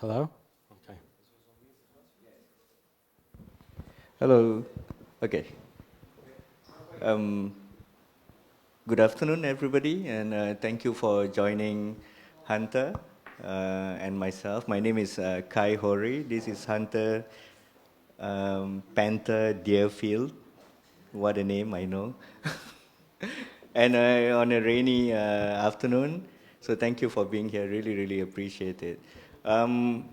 Hello? Okay. Hello. Okay. Um, Good afternoon, everybody, and thank you for joining Hunter and myself. My name is Chan Hori. This is Hunter Panther Deerfield. What a name, I know. And on a rainy afternoon, so thank you for being here. Really, really appreciate it. Um,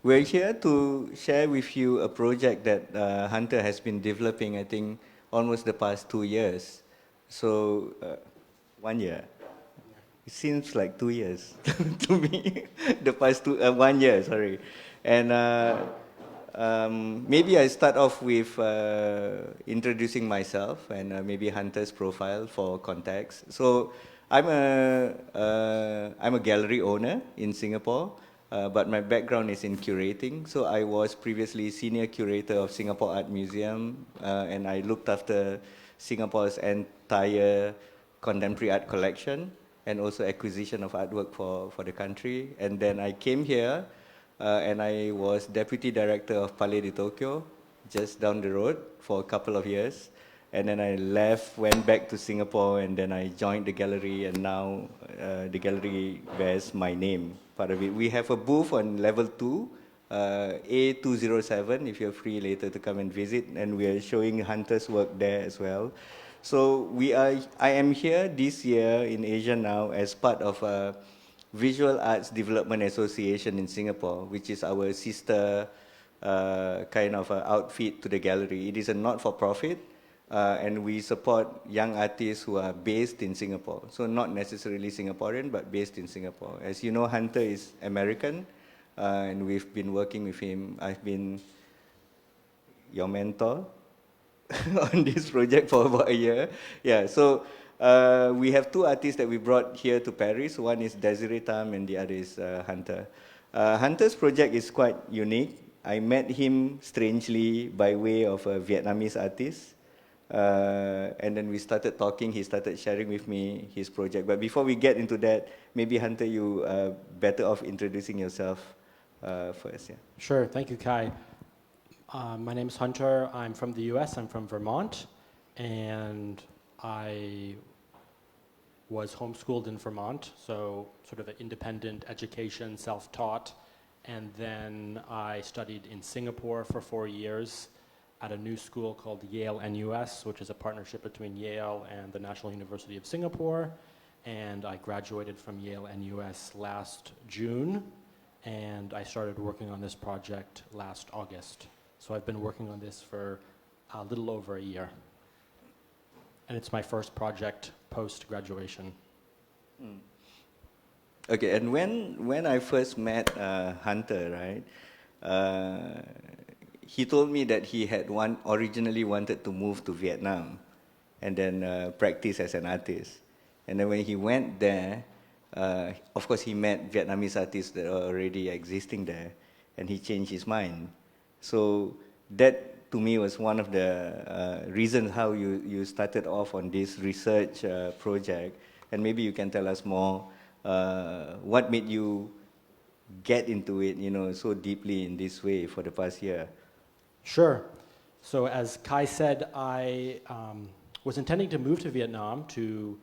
We're here to share with you a project that Hunter has been developing, I think, almost the past 2 years. So, 1 year. It seems like 2 years to me. The past 1 year, sorry. And maybe I start off with introducing myself and maybe Hunter's profile for context. So I'm a gallery owner in Singapore, but my background is in curating. So I was previously senior curator of Singapore Art Museum, and I looked after Singapore's entire contemporary art collection and also acquisition of artwork for the country. And then I came here and I was deputy director of Palais de Tokyo, just down the road for a couple of years. And then I left, went back to Singapore, and then I joined the gallery, and now the gallery bears my name, part of it. We have a booth on level 2, A207, if you're free later to come and visit, and we are showing Hunter's work there as well. So I am here this year in Asia now as part of a Visual Arts Development Association in Singapore, which is our sister kind of outfit to the gallery. It is a not-for-profit, and we support young artists who are based in Singapore. So not necessarily Singaporean, but based in Singapore. As you know, Hunter is American, and we've been working with him. I've been your mentor on this project for about a year. Yeah, so we have two artists that we brought here to Paris. One is Desiree Tam and the other is Hunter. Hunter's project is quite unique. I met him strangely by way of a Vietnamese artist. And then we started talking, he started sharing with me his project. But before we get into that, maybe Hunter, you better off introducing yourself first. Yeah. Sure, thank you, Kai. My name is Hunter. I'm from the US. I'm from Vermont. And I was homeschooled in Vermont, so sort of an independent education, self-taught. And then I studied in Singapore for 4 years at a new school called Yale NUS, which is a partnership between Yale and the National University of Singapore. And I graduated from Yale NUS last June, and I started working on this project last August. So I've been working on this for a little over a year. And it's my first project post-graduation. Okay, and when I first met Hunter, right, he told me that he had originally wanted to move to Vietnam and then practice as an artist. And then when he went there, of course he met Vietnamese artists that are already existing there, and he changed his mind. So that to me was one of the reasons how you started off on this research project. And maybe you can tell us more what made you get into it, so deeply in this way for the past year. Sure. So as Kai said, I was intending to move to Vietnam to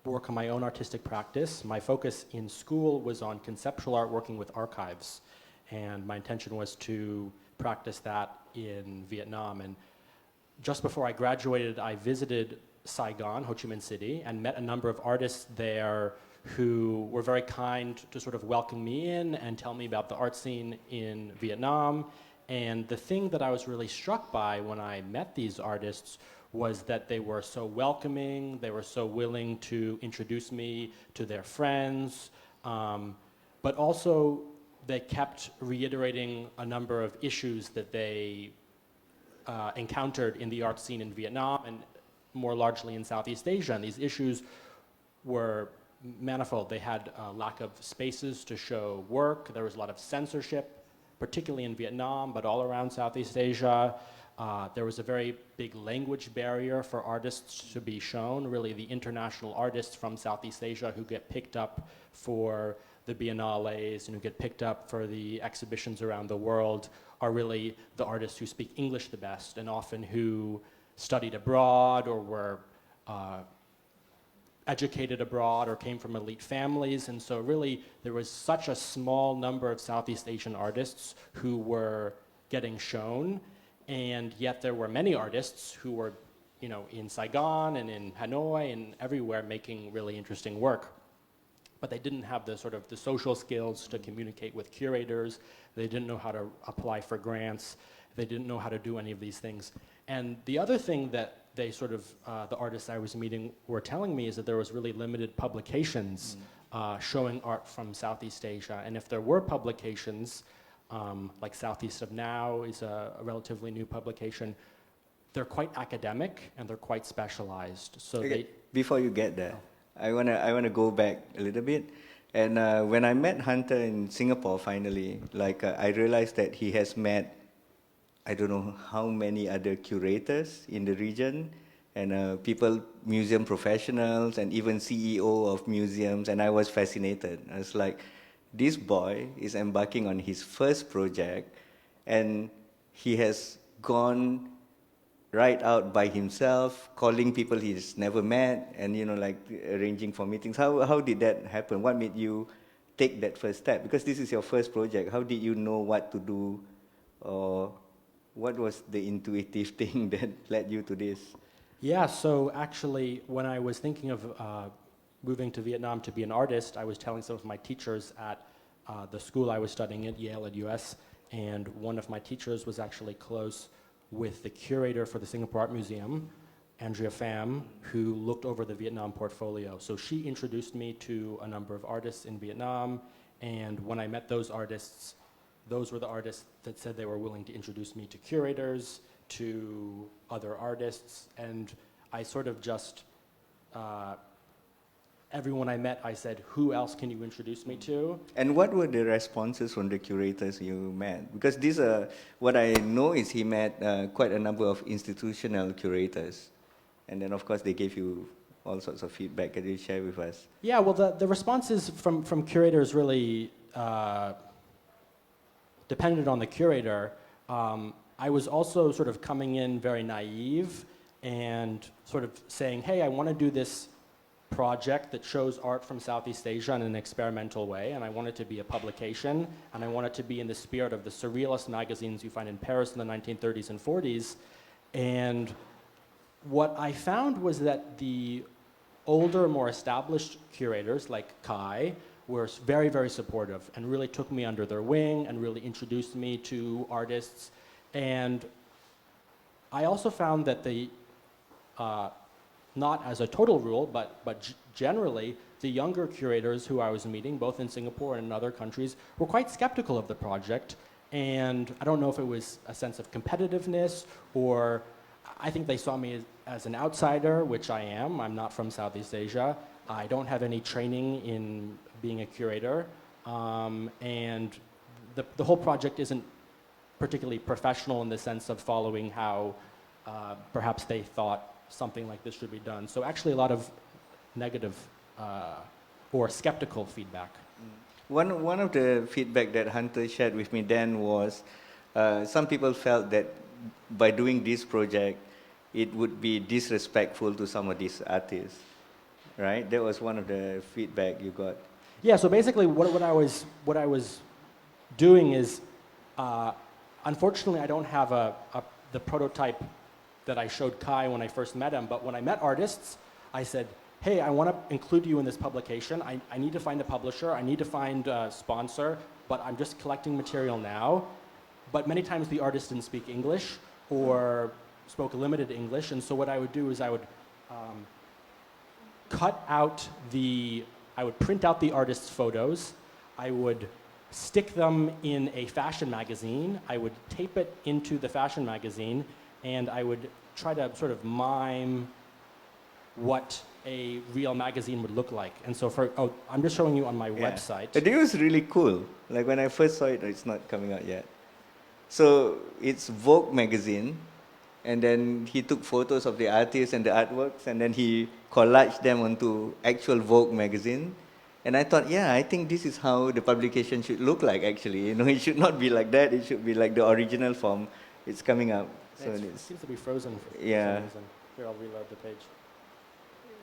work on my own artistic practice. My focus in school was on conceptual art, working with archives. And my intention was to practice that in Vietnam. And just before I graduated, I visited Saigon, Ho Chi Minh City, and met a number of artists there who were very kind to sort of welcome me in and tell me about the art scene in Vietnam. And the thing that I was really struck by when I met these artists was that they were so welcoming, they were so willing to introduce me to their friends, but also they kept reiterating a number of issues that they encountered in the art scene in Vietnam and more largely in Southeast Asia. And these issues were manifold. They had a lack of spaces to show work. There was a lot of censorship, particularly in Vietnam, but all around Southeast Asia. There was a very big language barrier for artists to be shown. Really, the international artists from Southeast Asia who get picked up for the biennales and who get picked up for the exhibitions around the world are really the artists who speak English the best, and often who studied abroad or were educated abroad or came from elite families. And so really there was such a small number of Southeast Asian artists who were getting shown, and yet there were many artists who were, you know, in Saigon and in Hanoi and everywhere making really interesting work. But they didn't have the sort of the social skills to communicate with curators. They didn't know how to apply for grants. They didn't know how to do any of these things. And the other thing that they sort of, the artists I was meeting were telling me is that there was really limited publications showing art from Southeast Asia. And if there were publications, like Southeast of Now is a relatively new publication, they're quite academic and they're quite specialized. So okay, before you get there, I wanna go back a little bit. And when I met Hunter in Singapore, finally, like I realized that he has met, I don't know how many other curators in the region, and people, museum professionals, and even CEO of museums, and I was fascinated. I was like, this boy is embarking on his first project, and he has gone right out by himself, calling people he's never met, and, you know, like arranging for meetings. How did that happen? What made you take that first step? Because this is your first project. How did you know what to do, or what was the intuitive thing that led you to this? Yeah, so actually, when I was thinking of moving to Vietnam to be an artist, I was telling some of my teachers at the school I was studying at, Yale at US, and one of my teachers was actually close with the curator for the Singapore Art Museum, Andrea Pham, who looked over the Vietnam portfolio. So she introduced me to a number of artists in Vietnam, and when I met those artists, those were the artists that said they were willing to introduce me to curators, to other artists, and I sort of just, everyone I met, I said, who else can you introduce me to? And what were the responses from the curators you met? Because these are, what I know is he met quite a number of institutional curators. And then, of course, they gave you all sorts of feedback. Can you share with us? Yeah, well, the responses from curators really depended on the curator. I was also sort of coming in very naive and sort of saying, hey, I want to do this project that shows art from Southeast Asia in an experimental way, and I want it to be a publication, and I want it to be in the spirit of the surrealist magazines you find in Paris in the 1930s and 40s. And what I found was that the older, more established curators like Kai were very, very supportive and really took me under their wing and really introduced me to artists. And I also found that the not as a total rule, but generally, the younger curators who I was meeting, both in Singapore and in other countries, were quite skeptical of the project. And I don't know if it was a sense of competitiveness, or I think they saw me as an outsider, which I am. I'm not from Southeast Asia. I don't have any training in being a curator. And the whole project isn't particularly professional in the sense of following how perhaps they thought something like this should be done. So actually a lot of negative or skeptical feedback. One of the feedback that Hunter shared with me then was some people felt that by doing this project, it would be disrespectful to some of these artists, right? That was one of the feedback you got. Yeah, so basically what I was doing is, unfortunately I don't have the prototype that I showed Kai when I first met him, but when I met artists, I said, hey, I want to include you in this publication. I need to find a publisher, I need to find a sponsor, but I'm just collecting material now. But many times the artist didn't speak English or spoke limited English, and so what I would do is I would I would print out the artist's photos, I would stick them in a fashion magazine, I would tape it into the fashion magazine, and I would try to sort of mime what a real magazine would look like. And so I'm just showing you on my website. It was really cool. Like when I first saw it, it's not coming out yet. So it's Vogue magazine, and then he took photos of the artists and the artworks, and then he collaged them onto actual Vogue magazine, And I thought, yeah, I think this is how the publication should look like, actually. It should not be like that. It should be like the original form. It's coming up. So It seems to be frozen for yeah. some reason. Here, I'll reload the page.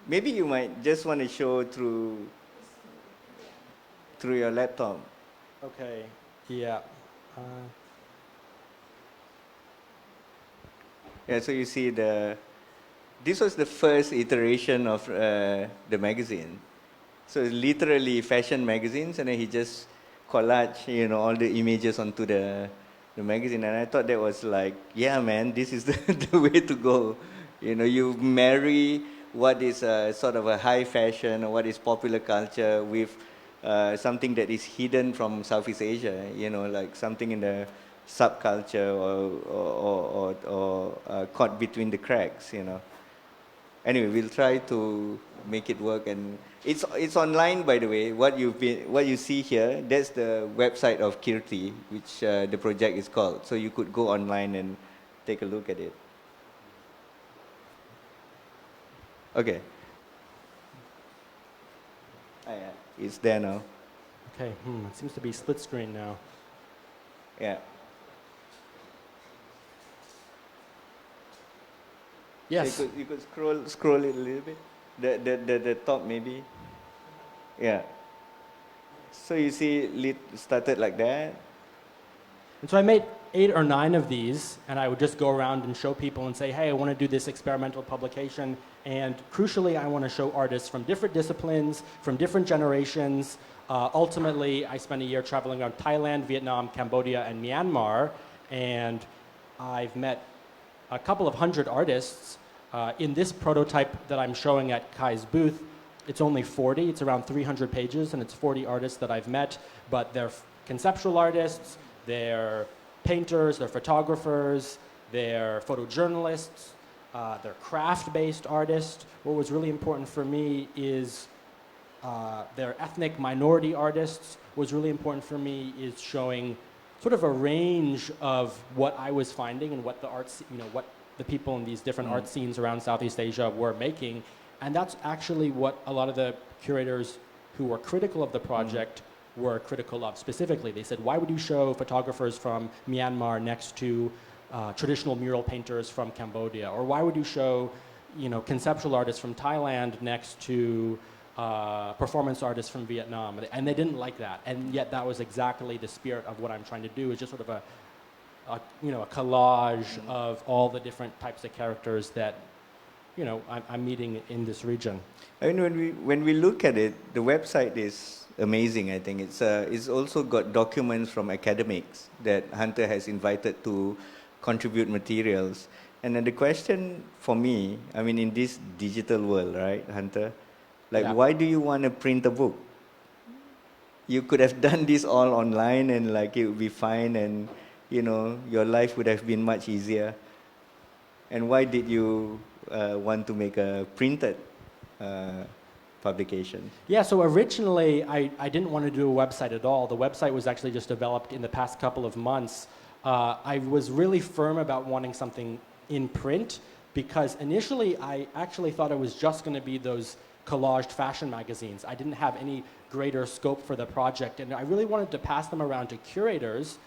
Maybe you might just want to show through your laptop. Okay, yeah. Yeah, so you see this was the first iteration of the magazine. So it's literally fashion magazines, and then he just collage, all the images onto the magazine. And I thought that was like, yeah, man, this is the way to go. You marry what is sort of a high fashion or what is popular culture with something that is hidden from Southeast Asia, like something in the subculture or caught between the cracks, Anyway, we'll try to make it work, and it's online, by the way. What you see here, that's the website of KIRTI, which the project is called. So you could go online and take a look at it. Okay. Yeah, it's there now. Okay, it seems to be split screen now. Yeah. Yes. So you could scroll it a little bit. The top maybe. Yeah. So you see it started like that. And so I made 8 or 9 of these, and I would just go around and show people and say, hey, I want to do this experimental publication, and crucially, I want to show artists from different disciplines, from different generations. Ultimately, I spent a year traveling around Thailand, Vietnam, Cambodia, and Myanmar, and I've met a couple of hundred artists. In this prototype that I'm showing at Kai's booth, it's only 40. It's around 300 pages, and it's 40 artists that I've met, but they're conceptual artists, they're painters, they're photographers, they're photojournalists, they're craft-based artists. What was really important for me is they're ethnic minority artists. What was really important for me is showing sort of a range of what I was finding and what the arts, what the people in these different art scenes around Southeast Asia were making. And that's actually what a lot of the curators who were critical of the project were critical of specifically. They said, why would you show photographers from Myanmar next to traditional mural painters from Cambodia? Or why would you show, conceptual artists from Thailand next to performance artists from Vietnam? And they didn't like that. And yet that was exactly the spirit of what I'm trying to do, is just sort of a collage of all the different types of characters that, I'm meeting in this region. I mean, when we look at it, the website is amazing. I think it's also got documents from academics that Hunter has invited to contribute materials. And then the question for me, I mean, in this digital world, right, Hunter? Why do you want to print a book? You could have done this all online, and it would be fine, and your life would have been much easier. And why did you want to make a printed publication? Yeah, so originally I didn't want to do a website at all. The website was actually just developed in the past couple of months. I was really firm about wanting something in print because initially I actually thought it was just going to be those collaged fashion magazines. I didn't have any greater scope for the project, and I really wanted to pass them around to curators,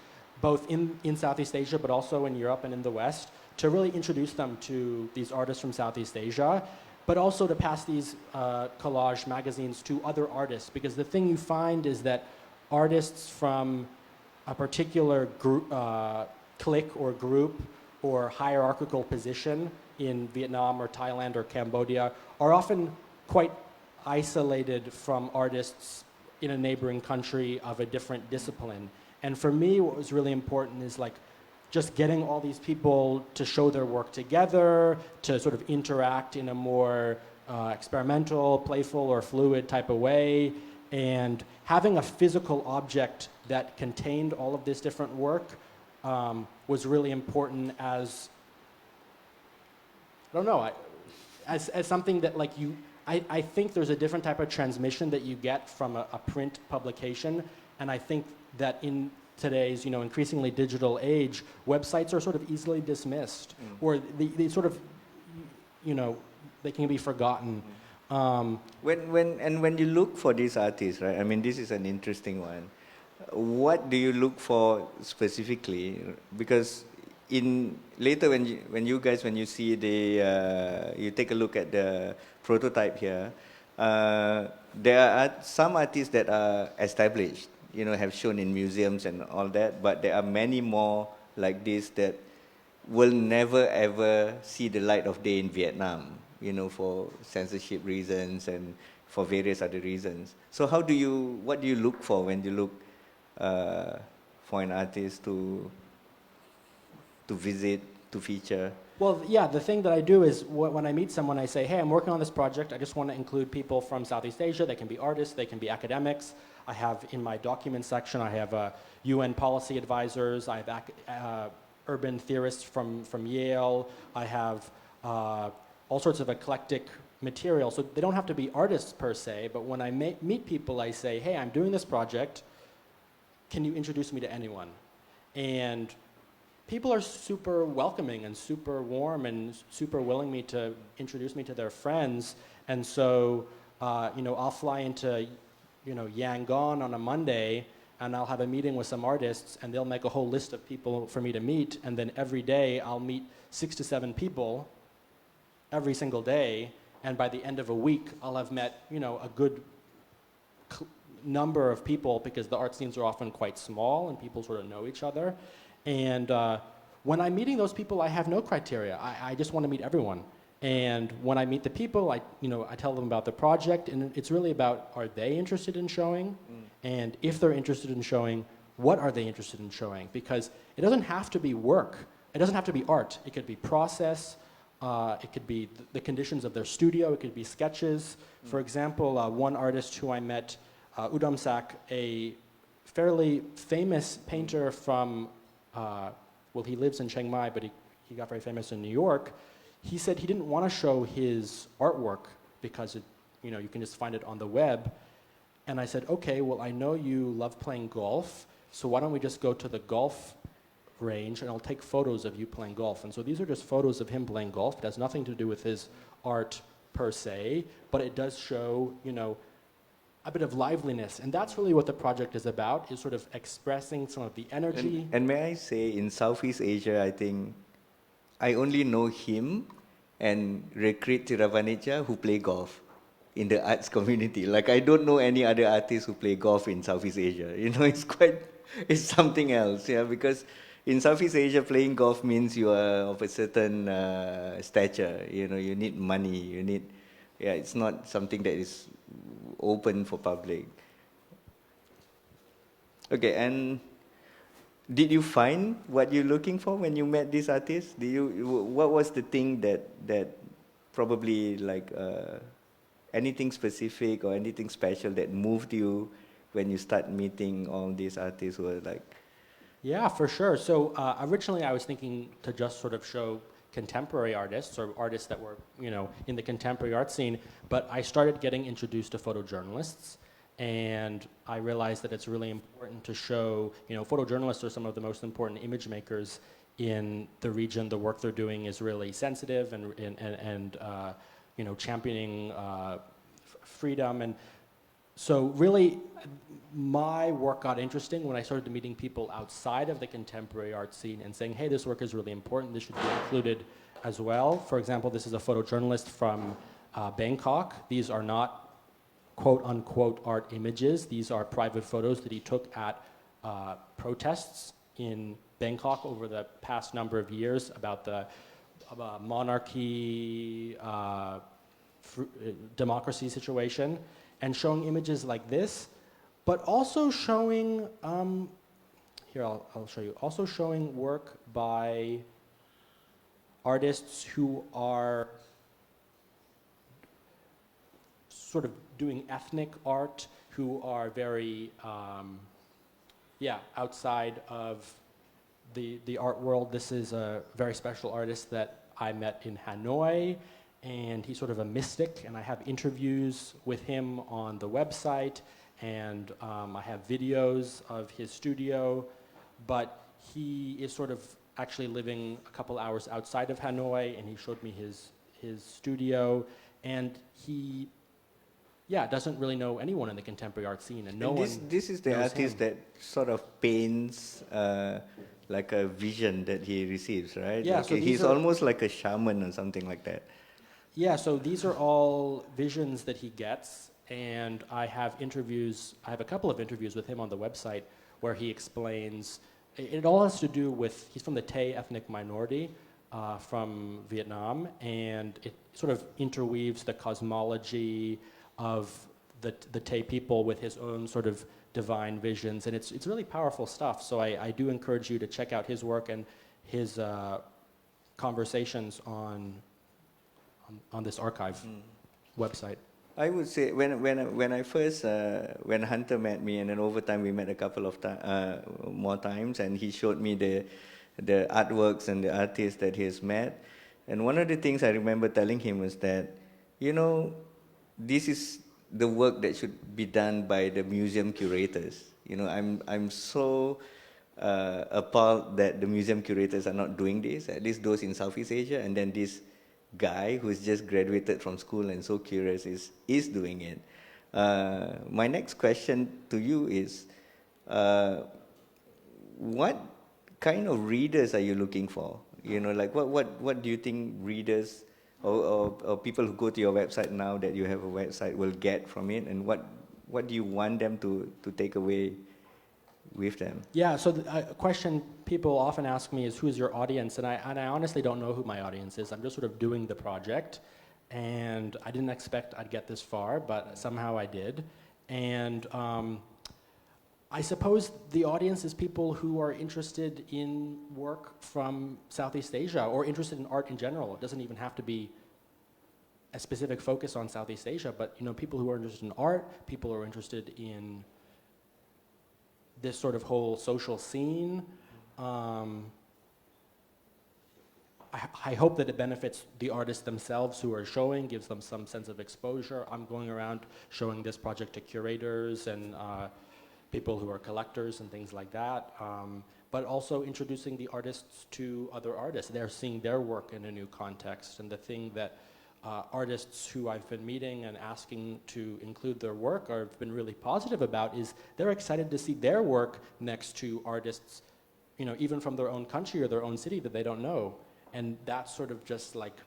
both in Southeast Asia but also in Europe and in the West, to really introduce them to these artists from Southeast Asia, but also to pass these collage magazines to other artists, because the thing you find is that artists from a particular group, clique or group or hierarchical position in Vietnam or Thailand or Cambodia are often quite isolated from artists in a neighboring country of a different discipline. And for me, what was really important is just getting all these people to show their work together, to sort of interact in a more experimental, playful, or fluid type of way, and having a physical object that contained all of this different work was really important as, I don't know, as something that I think there's a different type of transmission that you get from a print publication, and I think that in today's increasingly digital age, websites are sort of easily dismissed, or they sort of they can be forgotten. When you look for these artists, right? I mean, this is an interesting one. What do you look for specifically? Because in later when you see you take a look at the prototype here, there are some artists that are established, have shown in museums and all that, but there are many more like this that will never ever see the light of day in Vietnam, for censorship reasons and for various other reasons. So what do you look for when you look for an artist to visit, to feature? Well, yeah, the thing that I do is when I meet someone, I say, hey, I'm working on this project. I just want to include people from Southeast Asia. They can be artists, they can be academics. I have in my document section, I have UN policy advisors, I have urban theorists from Yale, I have all sorts of eclectic material. So they don't have to be artists per se, but when I meet people, I say, hey, I'm doing this project. Can you introduce me to anyone? And people are super welcoming and super warm and super willing to introduce me to their friends. And so, I'll fly into, Yangon on a Monday, and I'll have a meeting with some artists, and they'll make a whole list of people for me to meet. And then every day, I'll meet 6 to 7 people every single day. And by the end of a week, I'll have met, a good number of people, because the art scenes are often quite small and people sort of know each other. And when I'm meeting those people, I have no criteria. I just want to meet everyone. And when I meet the people, I tell them about the project, and it's really about, are they interested in showing? And if they're interested in showing, what are they interested in showing? Because it doesn't have to be work. It doesn't have to be art. It could be process. It could be the conditions of their studio. It could be sketches. For example, one artist who I met, Udamsak, a fairly famous painter from, he lives in Chiang Mai, but he got very famous in New York. He said he didn't want to show his artwork because you can just find it on the web. And I said, okay, well, I know you love playing golf, so why don't we just go to the golf range and I'll take photos of you playing golf. And so these are just photos of him playing golf. It has nothing to do with his art per se, but it does show, a bit of liveliness. And that's really what the project is about, is sort of expressing some of the energy. And may I say, in Southeast Asia, I think I only know him and Rekrit Tiravanija who play golf in the arts community. Like, I don't know any other artists who play golf in Southeast Asia. It's something else, because in Southeast Asia, playing golf means you are of a certain stature. You need money. It's not something that is open for public. Okay, and did you find what you're looking for when you met these artists? What was the thing that probably anything specific or anything special that moved you when you start meeting all these artists who are like? Yeah, for sure. So originally I was thinking to just sort of show contemporary artists or artists that were, in the contemporary art scene, but I started getting introduced to photojournalists, and I realized that it's really important to show, photojournalists are some of the most important image makers in the region. The work they're doing is really sensitive and championing freedom. And so really, my work got interesting when I started meeting people outside of the contemporary art scene and saying, hey, this work is really important, this should be included as well. For example, this is a photojournalist from Bangkok. These are not quote-unquote art images. These are private photos that he took at protests in Bangkok over the past number of years about the monarchy, democracy situation, and showing images like this, but also showing, here I'll show you, also showing work by artists who are sort of doing ethnic art, who are very, outside of the art world. This is a very special artist that I met in Hanoi, and he's sort of a mystic, and I have interviews with him on the website, and I have videos of his studio, but he is sort of actually living a couple hours outside of Hanoi, and he showed me his studio, and he, doesn't really know anyone in the contemporary art scene, and This is the knows artist him. that sort of paints like a vision that he receives, right? Yeah, Like so these he's are almost like a shaman or something like that. Yeah, so these are all visions that he gets, and I have a couple of interviews with him on the website where he explains, it all has to do with, he's from the Tay ethnic minority from Vietnam, and it sort of interweaves the cosmology of the Tay people with his own sort of divine visions, and it's really powerful stuff. So I do encourage you to check out his work and his conversations on this archive website. I would say when I first when Hunter met me, and then over time we met a couple of more times, and he showed me the artworks and the artists that he has met. And one of the things I remember telling him was that, you know, this is the work that should be done by the museum curators. You know, I'm so appalled that the museum curators are not doing this, at least those in Southeast Asia, and then this guy who's just graduated from school and so curious is doing it. My next question to you is, what kind of readers are you looking for? You know, like what do you think readers or people who go to your website now that you have a website will get from it, and what do you want them to take away with them? Yeah, so a question people often ask me is, who's your audience? And I honestly don't know who my audience is. I'm just sort of doing the project, and I didn't expect I'd get this far, but somehow I did. And I suppose the audience is people who are interested in work from Southeast Asia, or interested in art in general. It doesn't even have to be a specific focus on Southeast Asia, but people who are interested in art, people who are interested in this sort of whole social scene. I hope that it benefits the artists themselves who are showing, gives them some sense of exposure. I'm going around showing this project to curators and people who are collectors and things like that, but also introducing the artists to other artists. They're seeing their work in a new context, and the thing that artists who I've been meeting and asking to include their work or have been really positive about is they're excited to see their work next to artists, even from their own country or their own city that they don't know. And that's sort of just like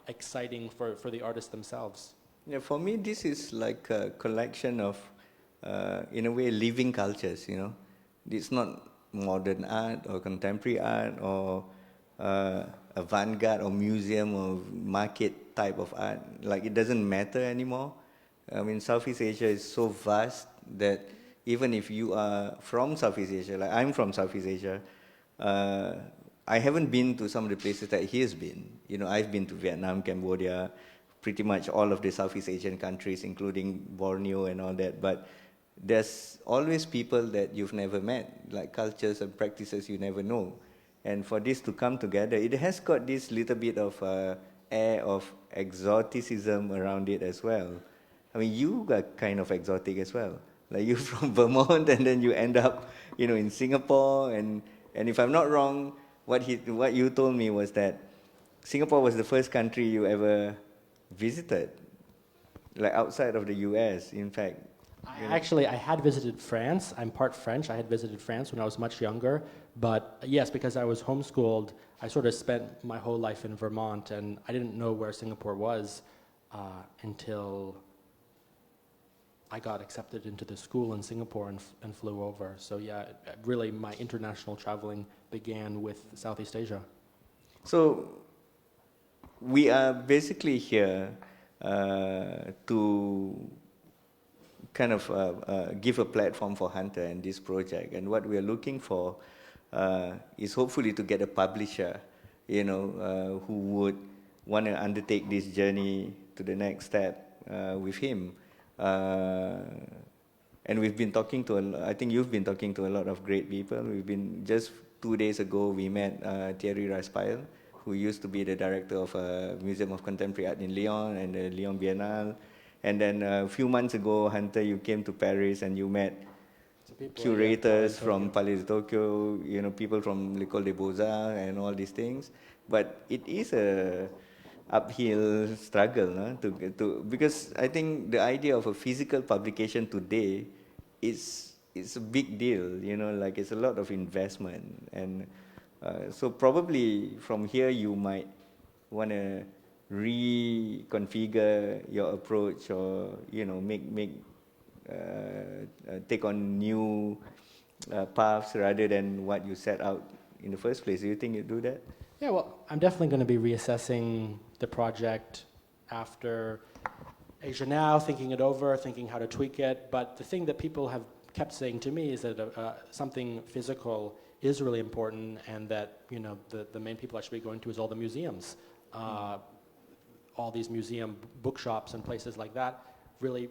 exciting for the artists themselves. Yeah, for me, this is like a collection of, in a way, living cultures, It's not modern art or contemporary art or avant-garde or museum or market type of art. Like, it doesn't matter anymore. I mean, Southeast Asia is so vast that even if you are from Southeast Asia, like I'm from Southeast Asia, I haven't been to some of the places that he has been. I've been to Vietnam, Cambodia, pretty much all of the Southeast Asian countries, including Borneo and all that. But there's always people that you've never met, like cultures and practices you never know. And for this to come together, it has got this little bit of air of exoticism around it as well. I mean, you are kind of exotic as well. Like, you're from Vermont, and then you end up, in Singapore. And if I'm not wrong, what you told me was that Singapore was the first country you ever visited, like outside of the US, in fact. Actually, I had visited France. I'm part French. I had visited France when I was much younger. But yes, because I was homeschooled, I sort of spent my whole life in Vermont, and I didn't know where Singapore was until I got accepted into the school in Singapore and flew over. So yeah, really my international traveling began with Southeast Asia. So we are basically here to kind of give a platform for Hunter and this project. And what we are looking for is hopefully to get a publisher, who would want to undertake this journey to the next step with him. And we've been talking to, I think you've been talking to a lot of great people. Just 2 days ago, we met Thierry Raspile, who used to be the director of Museum of Contemporary Art in Lyon and the Lyon Biennale. And then a few months ago, Hunter, you came to Paris and you met curators from Palais de Tokyo, people from l'École des Beaux-Arts and all these things. But it is uphill struggle, no? Because I think the idea of a physical publication today is a big deal, like it's a lot of investment, and so probably from here you might want to reconfigure your approach, or take on new paths rather than what you set out in the first place. Do you think you do that? Yeah, well, I'm definitely going to be reassessing the project after Asia Now, thinking it over, thinking how to tweak it. But the thing that people have kept saying to me is that something physical is really important, and that the main people I should be going to is all the museums. All these museum bookshops and places like that really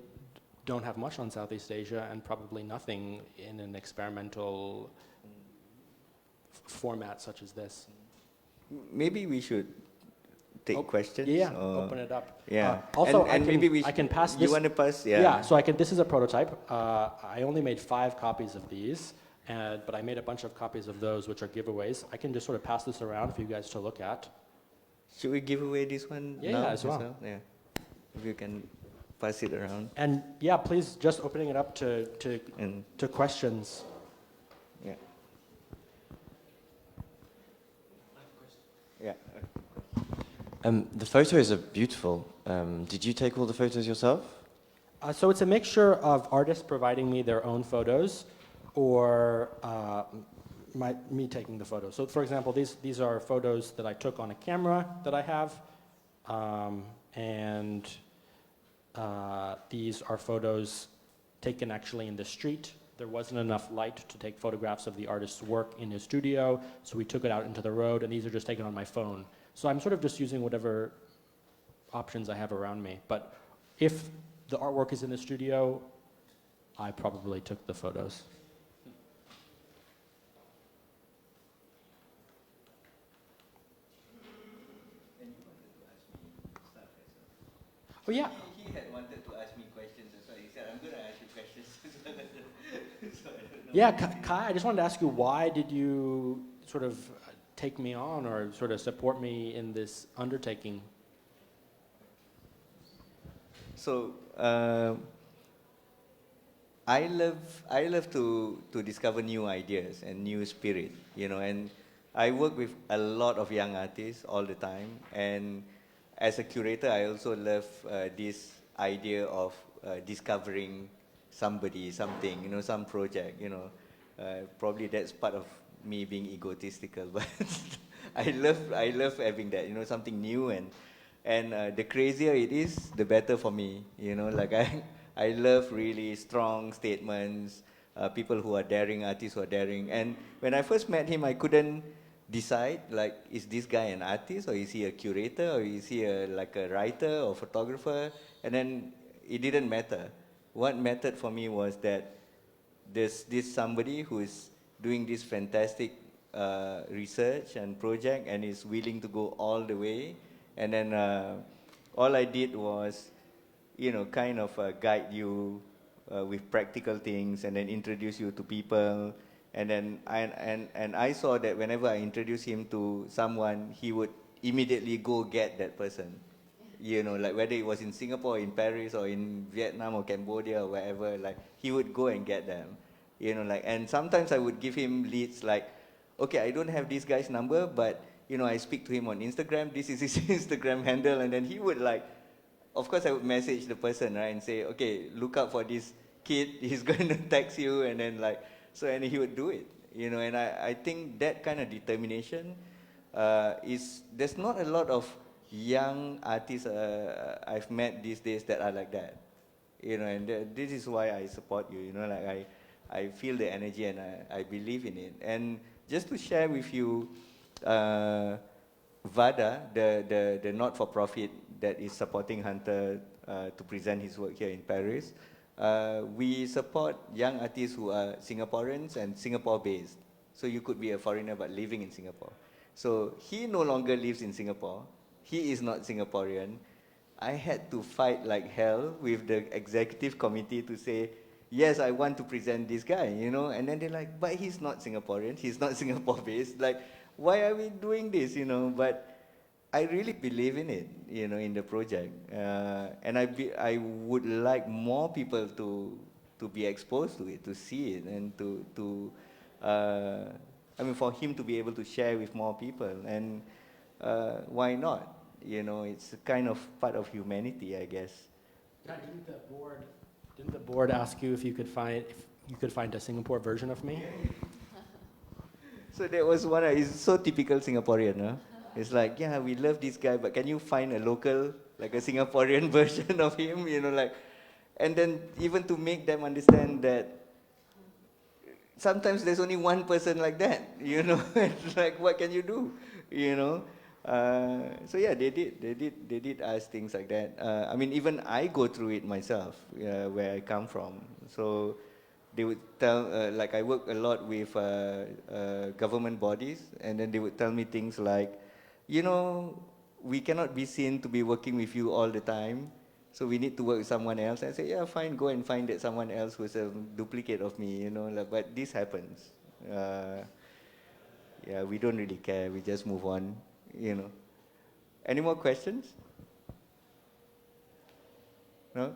don't have much on Southeast Asia, and probably nothing in an experimental format such as this. Maybe we should take questions. Yeah, open it up. Yeah. Also, maybe I can pass this. You want to pass? Yeah. Yeah. So this is a prototype. I only made 5 copies of these, but I made a bunch of copies of those, which are giveaways. I can just sort of pass this around for you guys to look at. Should we give away this one now? Yeah, as well. Yeah. If you can pass it around. And yeah, please just opening it up to questions. Yeah. Yeah. The photos are beautiful. Did you take all the photos yourself? So it's a mixture of artists providing me their own photos, or me taking the photos. So for example, these are photos that I took on a camera that I have, and these are photos taken actually in the street. There wasn't enough light to take photographs of the artist's work in his studio, so we took it out into the road, and these are just taken on my phone. So I'm sort of just using whatever options I have around me. But if the artwork is in the studio, I probably took the photos. Oh yeah. He had wanted to ask me questions as well. He said, I'm going to ask you questions. So I don't know. Yeah, Kai, I just wanted to ask you, why did you sort of take me on, or sort of support me in this undertaking? So I love to discover new ideas and new spirit, and I work with a lot of young artists all the time, and as a curator, I also love this idea of discovering somebody, something, some project, probably that's part of me being egotistical, but I love having that, something new, and the crazier it is, the better for me, like I love really strong statements, people who are daring, artists who are daring, and when I first met him, I couldn't decide, like, is this guy an artist, or is he a curator, or is he like a writer or photographer, and then it didn't matter. What mattered for me was that there's this somebody who is doing this fantastic research and project and is willing to go all the way, and then all I did was, kind of guide you with practical things, and then introduce you to people. And then I saw that whenever I introduced him to someone, he would immediately go get that person. Like whether it was in Singapore, in Paris, or in Vietnam or Cambodia or wherever, like he would go and get them. And sometimes I would give him leads like, okay, I don't have this guy's number, but I speak to him on Instagram, this is his Instagram handle, and then he would of course I would message the person, right, and say, okay, look out for this kid, he's going to text you, and then and he would do it, and I think that kind of determination there's not a lot of young artists I've met these days that are like that, and this is why I support you, I feel the energy and I believe in it. And just to share with you, VADA, the not-for-profit that is supporting Hunter to present his work here in Paris, we support young artists who are Singaporeans and Singapore-based. So you could be a foreigner but living in Singapore. So he no longer lives in Singapore. He is not Singaporean. I had to fight like hell with the executive committee to say, yes, I want to present this guy, and then they're like, but he's not Singaporean, he's not Singapore-based. Like, why are we doing this, But I really believe in it, you know, in the project, and I would like more people to be exposed to it, to see it, and I mean, for him to be able to share with more people, and why not? You know, it's kind of part of humanity, I guess. Yeah, didn't the board ask you if you could find a Singapore version of me? So that was one. It's so typical Singaporean, huh? It's like, yeah, we love this guy, but can you find a local, like a Singaporean version of him? You know, like, and then even to make them understand that sometimes there's only one person like that. You know, it's like, what can you do? You know. So yeah, they did ask things like that. I mean, even I go through it myself, where I come from. So they would tell, like I work a lot with government bodies, and then they would tell me things like, you know, we cannot be seen to be working with you all the time, so we need to work with someone else. And I say, yeah, fine, go and find that someone else who's a duplicate of me, you know, like, but this happens. Yeah, we don't really care, we just move on, you know. Any more questions? No?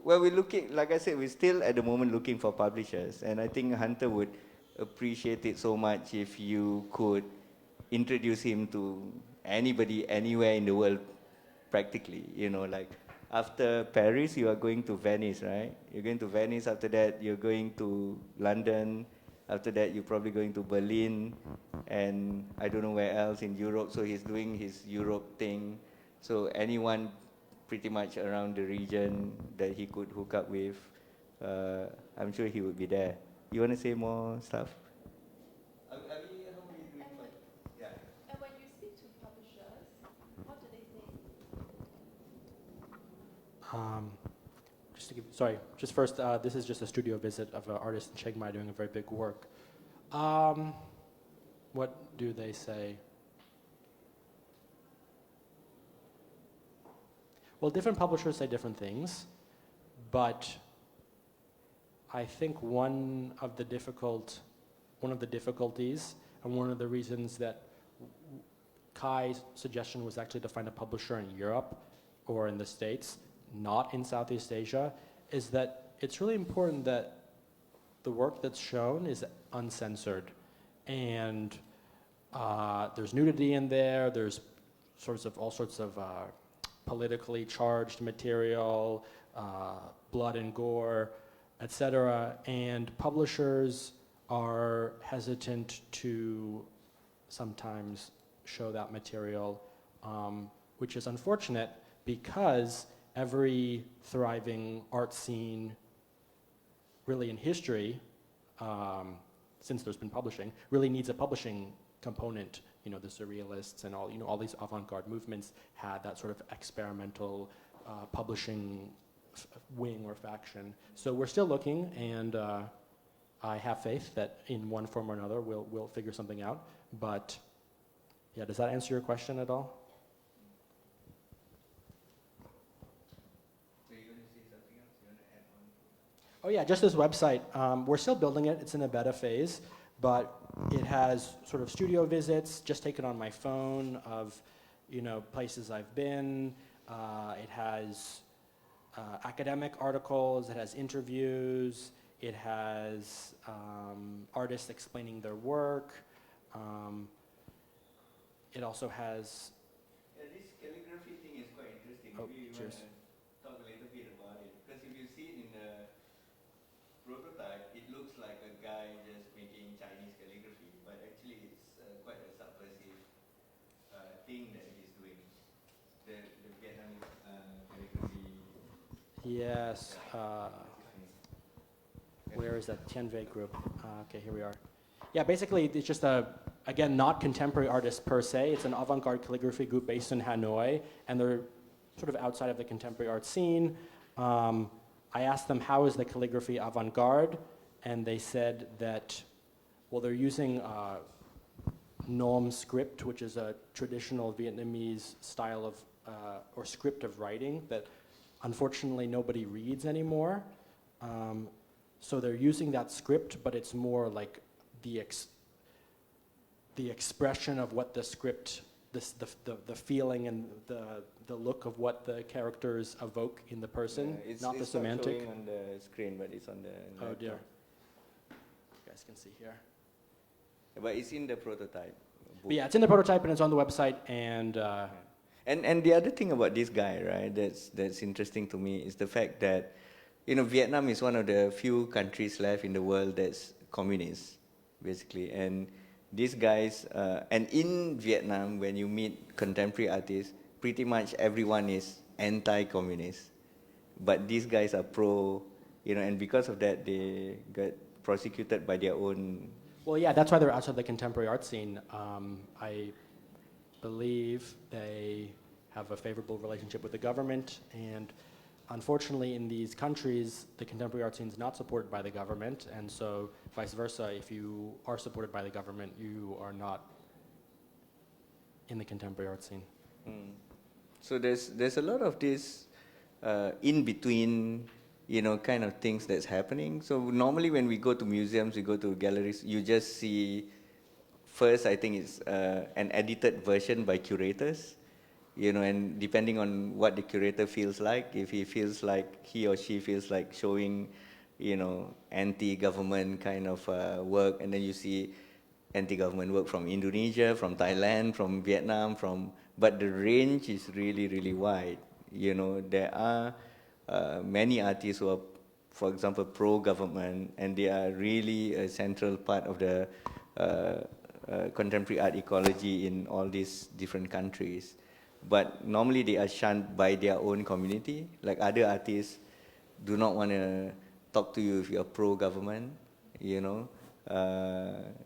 Well, we're looking, like I said, we're still at the moment looking for publishers, and I think Hunter would appreciate it so much if you could introduce him to anybody, anywhere in the world, practically. You know, like after Paris, you are going to Venice, right? You're going to Venice, after that, you're going to London, after that, you're probably going to Berlin, and I don't know where else in Europe, so he's doing his Europe thing. So anyone pretty much around the region that he could hook up with, I'm sure he would be there. You want to say more stuff? And when you speak to publishers, what do they say? Just first, this is just a studio visit of an artist in Chiang Mai doing a very big work. What do they say? Well, different publishers say different things, but I think one of the difficulties and one of the reasons that Kai's suggestion was actually to find a publisher in Europe or in the States, not in Southeast Asia, is that it's really important that the work that's shown is uncensored. And there's nudity in there, there's all sorts of politically charged material, blood and gore, etc. And publishers are hesitant to sometimes show that material, which is unfortunate because every thriving art scene really in history, since there's been publishing, really needs a publishing component. You know, the surrealists and all, you know, all these avant-garde movements had that sort of experimental publishing wing or faction. So we're still looking, and I have faith that in one form or another we'll figure something out. But yeah, does that answer your question at all? So you're going to say something else? You want to add on? Oh yeah, just this website. We're still building it. It's in a beta phase, but it has sort of studio visits, just taken on my phone, of, you know, places I've been. It has academic articles. It has interviews. It has artists explaining their work. It also has. Yeah, this calligraphy thing is quite interesting. Oh, Maybe you want cheers. to talk a little bit about it, because if you see it in the prototype, it looks like a guy just making Chinese calligraphy, but actually it's quite a subversive thing that he's doing. The Vietnamese calligraphy. Yes. Where is that Tien Vei group? Okay, here we are. Yeah, basically it's just again, not contemporary artists per se. It's an avant-garde calligraphy group based in Hanoi, and they're sort of outside of the contemporary art scene. I asked them, how is the calligraphy avant-garde? And they said that, well, they're using Nom script, which is a traditional Vietnamese style of, or script of writing that unfortunately nobody reads anymore. So they're using that script, but it's more like the expression of what the script the feeling and the look of what the characters evoke in the person, It's not the not semantic. showing on the screen, but it's on the Oh laptop. dear. You guys can see here. But it's in the prototype. But yeah, it's in the prototype and it's on the website, and And the other thing about this guy, right, that's interesting to me is the fact that, you know, Vietnam is one of the few countries left in the world that's communist, basically. And these guys, and in Vietnam, when you meet contemporary artists, pretty much everyone is anti-communist. But these guys are pro, you know, and because of that, they got prosecuted by their own. well, yeah, that's why they're outside the contemporary art scene. I believe they have a favorable relationship with the government, and unfortunately in these countries, the contemporary art scene is not supported by the government, and so vice versa, if you are supported by the government, you are not in the contemporary art scene. So there's a lot of this in between, you know, kind of things that's happening. So normally when we go to museums, we go to galleries, you just see. First, I think it's an edited version by curators, you know, and depending on what the curator feels like, if he or she feels like showing, you know, anti-government kind of work, and then you see anti-government work from Indonesia, from Thailand, from Vietnam, but the range is really, really wide. You know, there are many artists who are, for example, pro-government, and they are really a central part of the contemporary art ecology in all these different countries. But normally they are shunned by their own community. Like other artists do not want to talk to you if you're pro-government, you know.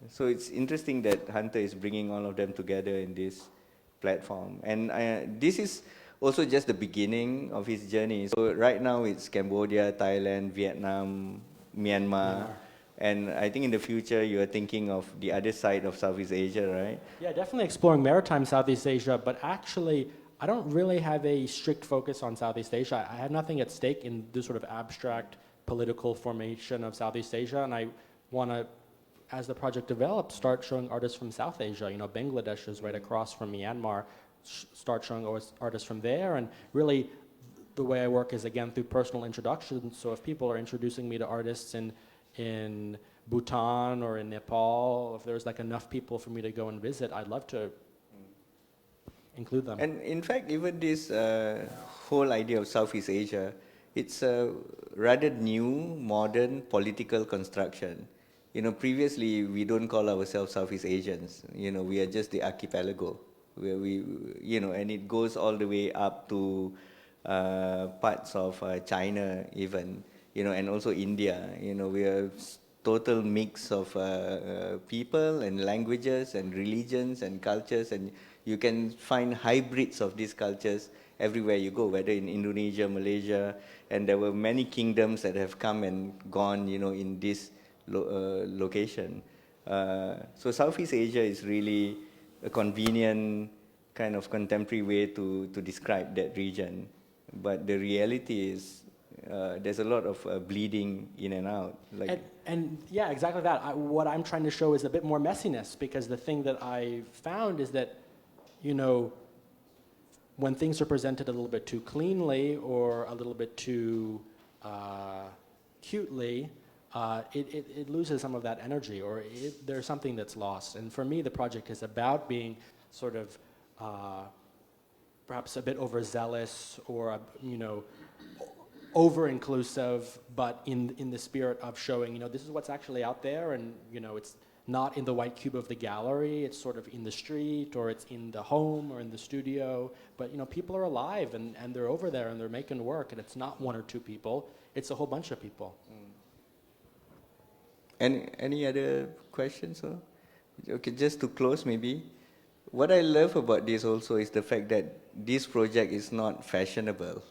So it's interesting that Hunter is bringing all of them together in this platform. And this is also just the beginning of his journey. So right now it's Cambodia, Thailand, Vietnam, Myanmar. And I think in the future you are thinking of the other side of Southeast Asia, right? Yeah, definitely exploring maritime Southeast Asia, but actually, I don't really have a strict focus on Southeast Asia. I have nothing at stake in this sort of abstract political formation of Southeast Asia, and I want to, as the project develops, start showing artists from South Asia. You know, Bangladesh is right across from Myanmar. Start showing artists from there, and really, the way I work is again through personal introductions. So if people are introducing me to artists in Bhutan or in Nepal, if there's like enough people for me to go and visit, I'd love to include them. And in fact, even this whole idea of Southeast Asia, it's a rather new, modern political construction. You know, previously we don't call ourselves Southeast Asians. You know, we are just the archipelago, where you know, and it goes all the way up to parts of China even, you know, and also India. You know, we are total mix of people and languages and religions and cultures, and you can find hybrids of these cultures everywhere you go, whether in Indonesia, Malaysia, and there were many kingdoms that have come and gone, you know, in this location. So Southeast Asia is really a convenient kind of contemporary way to describe that region. But the reality is there's a lot of bleeding in and out. Like and yeah, exactly that. What I'm trying to show is a bit more messiness, because the thing that I found is that, you know, when things are presented a little bit too cleanly or a little bit too cutely, it loses some of that energy, or there's something that's lost. And for me, the project is about being sort of perhaps a bit overzealous, or you know, over-inclusive, but in the spirit of showing, you know, this is what's actually out there, and you know, it's not in the white cube of the gallery, it's sort of in the street, or it's in the home, or in the studio, but you know, people are alive, and they're over there, and they're making work, and it's not one or two people, it's a whole bunch of people. Any other questions? Okay, just to close maybe, what I love about this also is the fact that this project is not fashionable.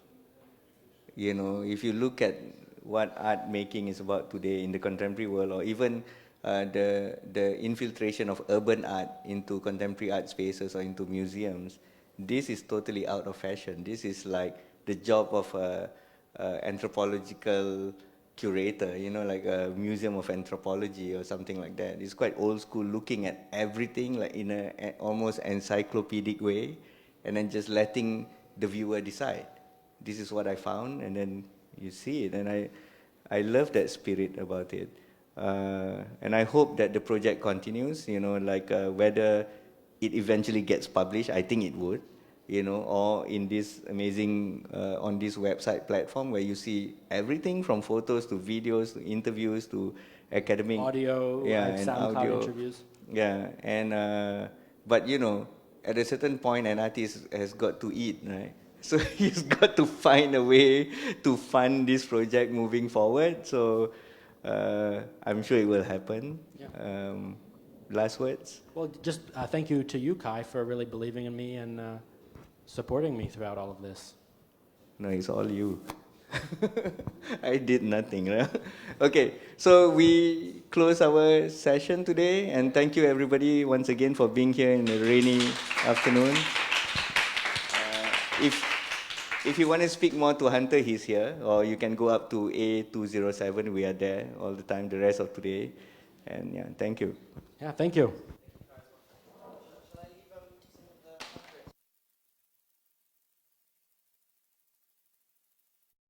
You know, if you look at what art making is about today in the contemporary world, or even the infiltration of urban art into contemporary art spaces or into museums, this is totally out of fashion. This is like the job of anthropological curator, you know, like a museum of anthropology or something like that. It's quite old school, looking at everything like in a almost encyclopedic way, and then just letting the viewer decide. This is what I found, and then you see it, and I love that spirit about it. And I hope that the project continues, you know, like whether it eventually gets published, I think it would, you know, or in this amazing, on this website platform where you see everything from photos to videos to interviews to academic. Audio, Yeah, like and SoundCloud audio. interviews. Yeah, and, but you know, at a certain point an artist has got to eat, right? So he's got to find a way to fund this project moving forward. So I'm sure it will happen. Yeah. Last words? Well, just thank you to you, Kai, for really believing in me and supporting me throughout all of this. No, it's all you. I did nothing. Right? Okay, so we close our session today, and thank you everybody once again for being here in a rainy afternoon. If you want to speak more to Hunter, he's here, or you can go up to A207. We are there all the time, the rest of today. And yeah, thank you. Yeah, thank you.